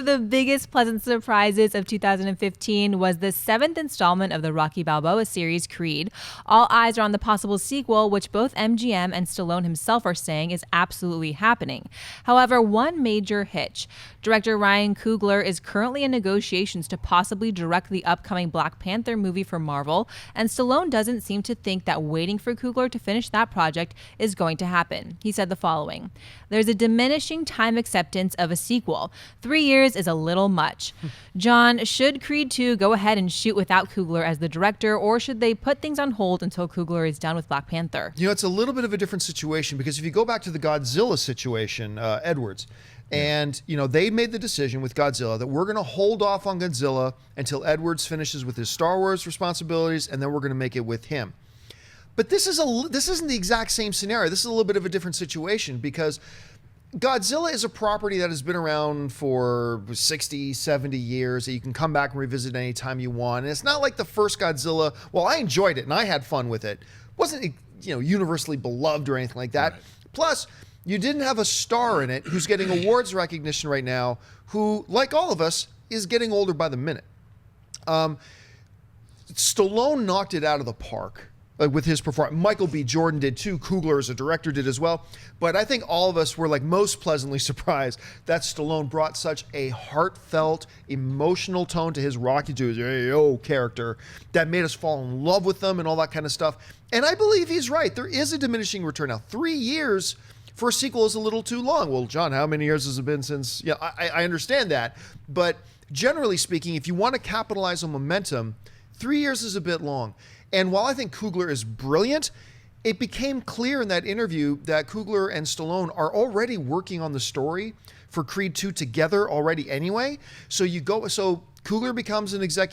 of the biggest pleasant surprises of 2015 was the 7th installment of the Rocky Balboa series, Creed. All eyes are on the possible sequel, which both MGM and Stallone himself are saying is absolutely happening. However, one major hitch. Director Ryan Coogler is currently in negotiations to possibly direct the upcoming Black Panther movie for Marvel, and Stallone doesn't seem to think that waiting for Coogler to finish that project is going to happen. He said the following: "There's a diminishing time acceptance of a sequel. 3 years is a little much. John, should Creed 2 go ahead and shoot without Coogler as the director, or should they put things on hold until Coogler is done with Black Panther?" You know, it's a little bit of a different situation, because if you go back to the Godzilla situation, Edwards, and, you know, they made the decision with Godzilla that we're going to hold off on Godzilla until Edwards finishes with his Star Wars responsibilities, and then we're going to make it with him. But this isn't the exact same scenario. This is a little bit of a different situation, because Godzilla is a property that has been around for 60, 70 years that you can come back and revisit anytime you want. And it's not like the first Godzilla. Well, I enjoyed it and I had fun with it. It wasn't, you know, universally beloved or anything like that. Right. Plus, you didn't have a star in it who's getting awards recognition right now, who, like all of us, is getting older by the minute. Stallone knocked it out of the park with his performance. Michael B. Jordan did too. Coogler as a director did as well. But I think all of us were like most pleasantly surprised that Stallone brought such a heartfelt, emotional tone to his Rocky, to his AO character, that made us fall in love with them and all that kind of stuff. And I believe he's right. There is a diminishing return now. 3 years for a sequel is a little too long. Well, John, how many years has it been since? Yeah, I understand that. But generally speaking, if you want to capitalize on momentum, 3 years is a bit long. And while I think Coogler is brilliant, it became clear in that interview that Coogler and Stallone are already working on the story for Creed 2 together already anyway. So Coogler becomes an exec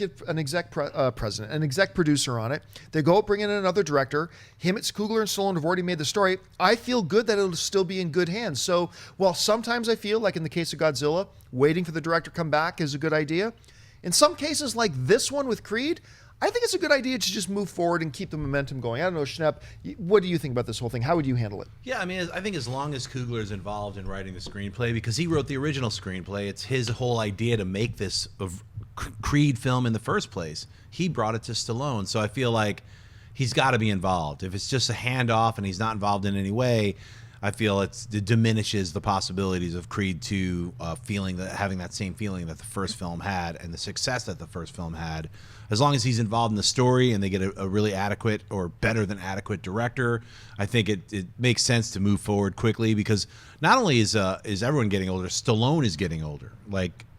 producer on it. They go bring in another director. Coogler and Stallone have already made the story. I feel good that it'll still be in good hands. So while sometimes I feel like in the case of Godzilla, waiting for the director to come back is a good idea, in some cases like this one with Creed, I think it's a good idea to just move forward and keep the momentum going. I don't know, Schnepp, what do you think about this whole thing? How would you handle it? Yeah, I mean, I think as long as Coogler is involved in writing the screenplay, because he wrote the original screenplay, it's his whole idea to make this Creed film in the first place. He brought it to Stallone, so I feel like he's got to be involved. If it's just a handoff and he's not involved in any way, I feel it diminishes the possibilities of Creed 2 having that same feeling that the first film had and the success that the first film had. As long as he's involved in the story and they get a really adequate or better than adequate director, I think it makes sense to move forward quickly, because not only is everyone getting older, Stallone is getting older.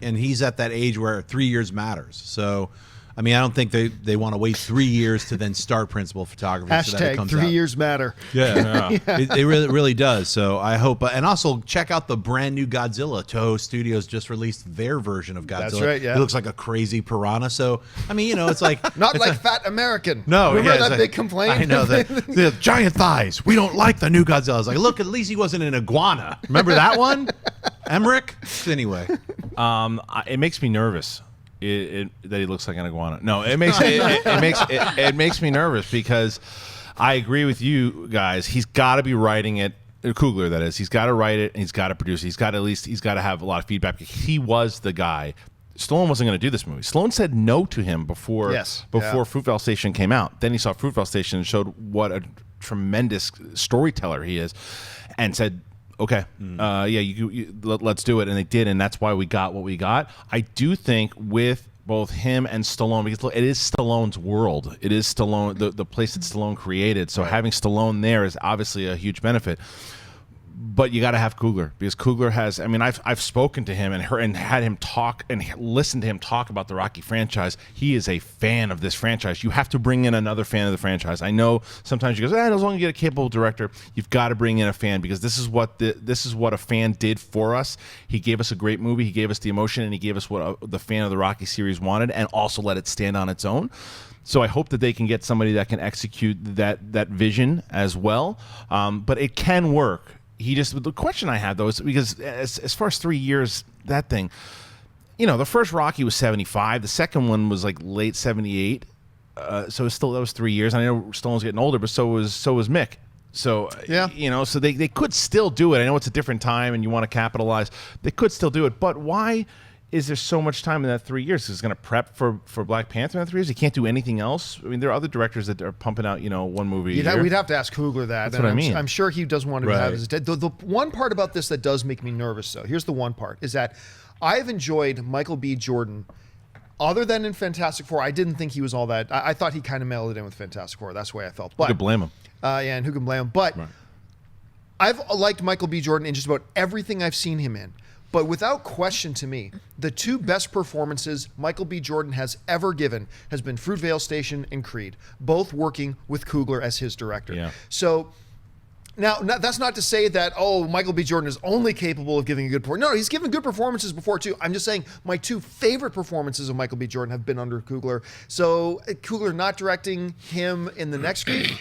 And he's at that age where 3 years matters. So, I mean, I don't think they want to wait 3 years to then start principal photography. Hashtag so that it comes 3 out. years matter. Yeah, it really does. So I hope, and also check out the brand new Godzilla. Toho Studios just released their version of Godzilla. That's right. Yeah, it looks like a crazy piranha. So I mean, you know, it's like Fat American. No, remember that big complaint? I know the giant thighs. We don't like the new Godzilla. I was like, look, at least he wasn't an iguana. Remember that one, Emmerich? Anyway, it makes me nervous. That he looks like an iguana. No, it makes me nervous, because I agree with you guys. He's got to be writing it. Coogler, that is. He's got to write it and he's got to produce it. He's got to have a lot of feedback. He was the guy. Stallone wasn't going to do this movie. Stallone said no to him before Fruitvale Station came out. Then he saw Fruitvale Station and showed what a tremendous storyteller he is, and said, okay, let's do it. And they did, and that's why we got what we got. I do think with both him and Stallone, because look, it is Stallone's world. It is Stallone, the place that Stallone created. So having Stallone there is obviously a huge benefit. But you got to have Coogler, because Coogler has. I mean, I've spoken to him and had him talk and listened to him talk about the Rocky franchise. He is a fan of this franchise. You have to bring in another fan of the franchise. I know sometimes you go, as long as you get a capable director, you've got to bring in a fan, because this is what a fan did for us. He gave us a great movie. He gave us the emotion, and he gave us what the fan of the Rocky series wanted, and also let it stand on its own. So I hope that they can get somebody that can execute that vision as well. But it can work. The question I have, though, is because as far as 3 years, that thing, you know, the first Rocky was 75. The second one was like late 78. So that was 3 years. I know Stallone's getting older, but so was Mick. So, you know, so they could still do it. I know it's a different time and you want to capitalize. They could still do it. But why is there so much time in that 3 years? He's going to prep for Black Panther in that 3 years. He can't do anything else. I mean, there are other directors that are pumping out, one movie a year. We'd have to ask Coogler that. That's what I mean. I'm sure he doesn't want to Right. have his. The one part about this that does make me nervous, though, here's the one part, is that I've enjoyed Michael B. Jordan. Other than in Fantastic Four, I didn't think he was all that. I thought he kind of mailed it in with Fantastic Four. That's the way I felt. But Who could blame him? and who can blame him? But I've liked Michael B. Jordan in just about everything I've seen him in. But without question to me, the two best performances Michael B. Jordan has ever given has been Fruitvale Station and Creed, both working with Coogler as his director. Yeah. So now, that's not to say that, Michael B. Jordan is only capable of giving a good performance. No, he's given good performances before, too. I'm just saying my two favorite performances of Michael B. Jordan have been under Coogler. So Coogler not directing him in the next Creed,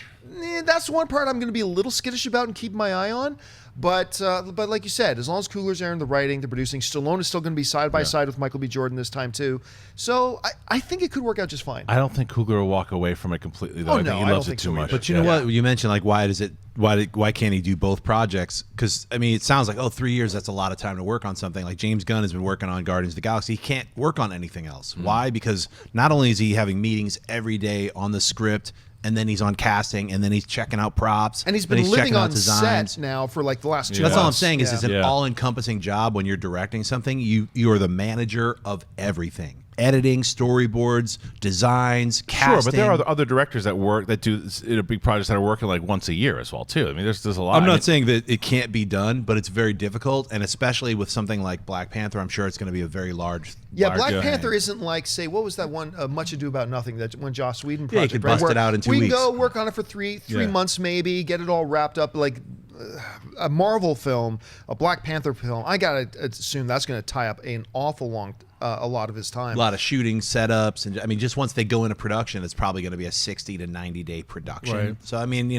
that's one part I'm going to be a little skittish about and keep my eye on. But like you said, as long as Coogler's there in the writing, the producing, Stallone is still going to be side by side with Michael B. Jordan this time too. So I think it could work out just fine. I don't think Coogler will walk away from it completely, though. I think he loves it too much. But you know what? You mentioned like why can't he do both projects? Because I mean, it sounds like 3 years, that's a lot of time to work on something. Like James Gunn has been working on Guardians of the Galaxy. He can't work on anything else. Why? Because not only is he having meetings every day on the script, and then he's on casting, and then he's checking out props, and he's been living on designs. set now for like the last 2 That's months. all I'm saying is it's an all-encompassing job when you're directing something. You are the manager of everything. Editing, storyboards, designs, casting. Sure, but there are other directors that do big projects that are working like once a year as well too. I mean, there's a lot. I'm not saying that it can't be done, but it's very difficult, and especially with something like Black Panther, I'm sure it's going to be a very large. Black Panther isn't like, say, what was that one, Much Ado About Nothing, that one Joss Whedon project? You could bust it out in 2 weeks. We can go work on it for three months maybe, get it all wrapped up like a Marvel film, a Black Panther film. I gotta assume that's going to tie up an awful long. A lot of his time. A lot of shooting setups, and I mean, just once they go into production, it's probably going to be a 60 to 90 day production. Right. So I mean,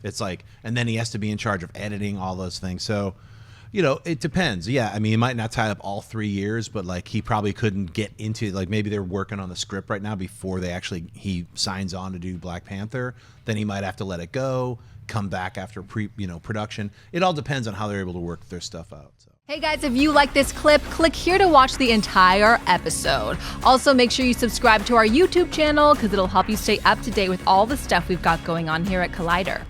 it's like, and then he has to be in charge of editing all those things. So, it depends. Yeah, I mean, he might not tie up all 3 years, but like he probably couldn't get into like maybe they're working on the script right now before he signs on to do Black Panther. Then he might have to let it go, come back after production. It all depends on how they're able to work their stuff out. So. Hey guys, if you like this clip, click here to watch the entire episode. Also, make sure you subscribe to our YouTube channel because it'll help you stay up to date with all the stuff we've got going on here at Collider.